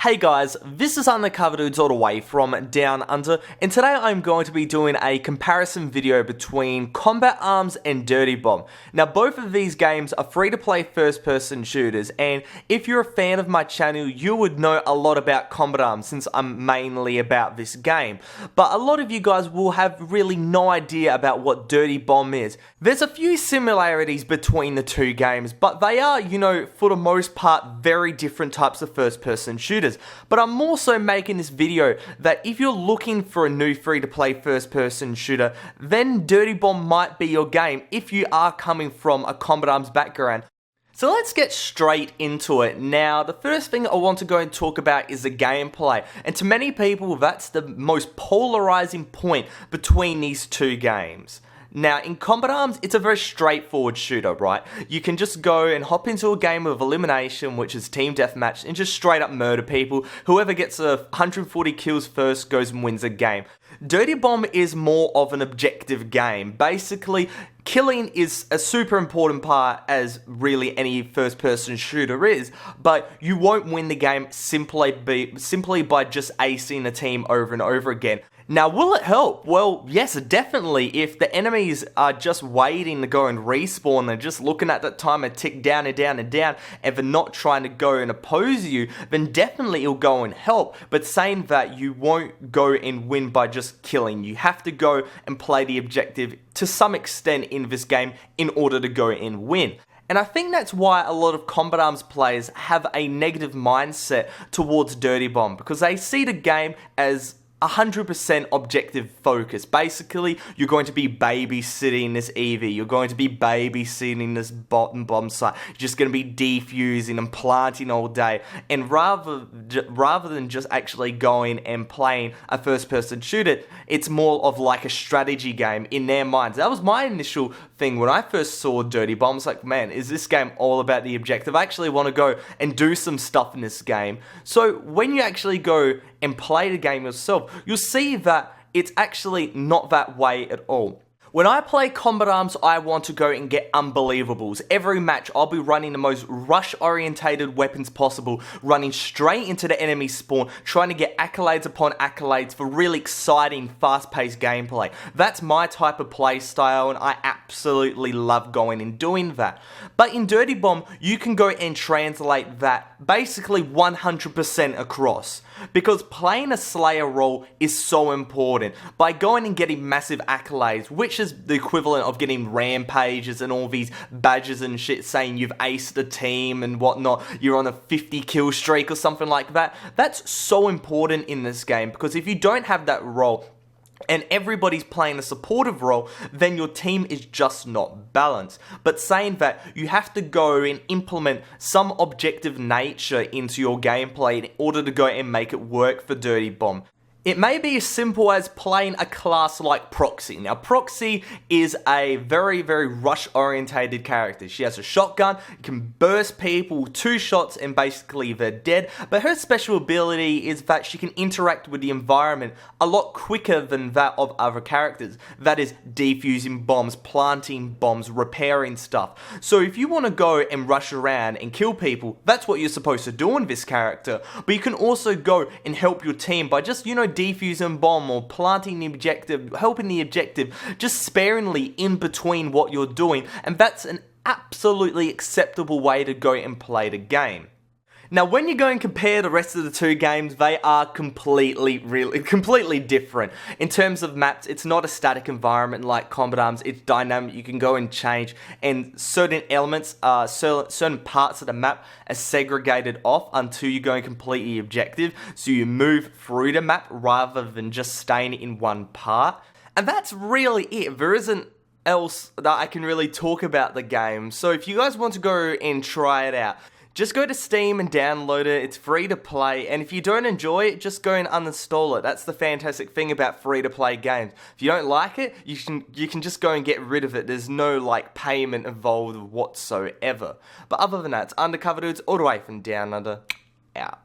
Hey guys, this is undercoverdudes all the way from Down Under, and today I'm going to be doing a comparison video between Combat Arms and Dirty Bomb. Now both of these games are free to play first person shooters, and if you're a fan of my channel you would know a lot about Combat Arms since I'm mainly about this game. But a lot of you guys will have really no idea about what Dirty Bomb is. There's a few similarities between the two games, but they are, for the most part, very different types of first person shooters. But I'm also making this video that if you're looking for a new free-to-play first-person shooter, then Dirty Bomb might be your game if you are coming from a Combat Arms background. So let's get straight into it. Now, the first thing I want to go and talk about is the gameplay. And to many people, that's the most polarizing point between these two games. Now, in Combat Arms, it's a very straightforward shooter, right? You can just go and hop into a game of elimination, which is team deathmatch, and just straight up murder people. Whoever gets 140 kills first goes and wins the game. Dirty Bomb is more of an objective game. Basically, killing is a super important part, as really any first-person shooter is, but you won't win the game simply by just acing a team over and over again. Now, will it help? Well, yes, definitely. If the enemies are just waiting to go and respawn, they're just looking at that timer tick down and down and down, and they're not trying to go and oppose you, then definitely it'll go and help. But saying that, you won't go and win by just killing. You have to go and play the objective to some extent in this game in order to go and win. And I think that's why a lot of Combat Arms players have a negative mindset towards Dirty Bomb, because they see the game as 100% objective focus. Basically, you're going to be babysitting this EV, you're going to be babysitting this bomb site, you're just going to be defusing and planting all day, and rather than just actually going and playing a first person shooter, it's more of like a strategy game in their minds. That was my initial thing when I first saw Dirty Bomb. I was like, man, is this game all about the objective? I actually want to go and do some stuff in this game. So when you actually go and play the game yourself, you'll see that it's actually not that way at all. When I play Combat Arms, I want to go and get unbelievables. Every match, I'll be running the most rush-orientated weapons possible, running straight into the enemy spawn, trying to get accolades upon accolades for really exciting, fast-paced gameplay. That's my type of play style, and I absolutely love going and doing that. But in Dirty Bomb, you can go and translate that basically 100% across, because playing a Slayer role is so important. By going and getting massive accolades, which is the equivalent of getting rampages and all these badges and shit saying you've aced a team and whatnot, you're on a 50 kill streak or something like that. That's so important in this game, because if you don't have that role and everybody's playing a supportive role, then your team is just not balanced. But saying that, you have to go and implement some objective nature into your gameplay in order to go and make it work for Dirty Bomb. It may be as simple as playing a class like Proxy. Now, Proxy is a very, very rush-orientated character. She has a shotgun, can burst people, 2 shots, and basically they're dead. But her special ability is that she can interact with the environment a lot quicker than that of other characters. That is, defusing bombs, planting bombs, repairing stuff. So if you want to go and rush around and kill people, that's what you're supposed to do in this character. But you can also go and help your team by just, defusing bomb or planting the objective, helping the objective, just sparingly in between what you're doing, and that's an absolutely acceptable way to go and play the game. Now, when you go and compare the rest of the two games, they are completely different. In terms of maps, it's not a static environment like Combat Arms, it's dynamic, you can go and change, and certain elements, certain parts of the map are segregated off until you go completely objective, so you move through the map rather than just staying in one part. And that's really it. There isn't else that I can really talk about the game, so if you guys want to go and try it out, just go to Steam and download it. It's free to play, and if you don't enjoy it, just go and uninstall it. That's the fantastic thing about free-to-play games. If you don't like it, you can just go and get rid of it. There's no payment involved whatsoever. But other than that, it's undercoverdudes all the way from Down Under. Out.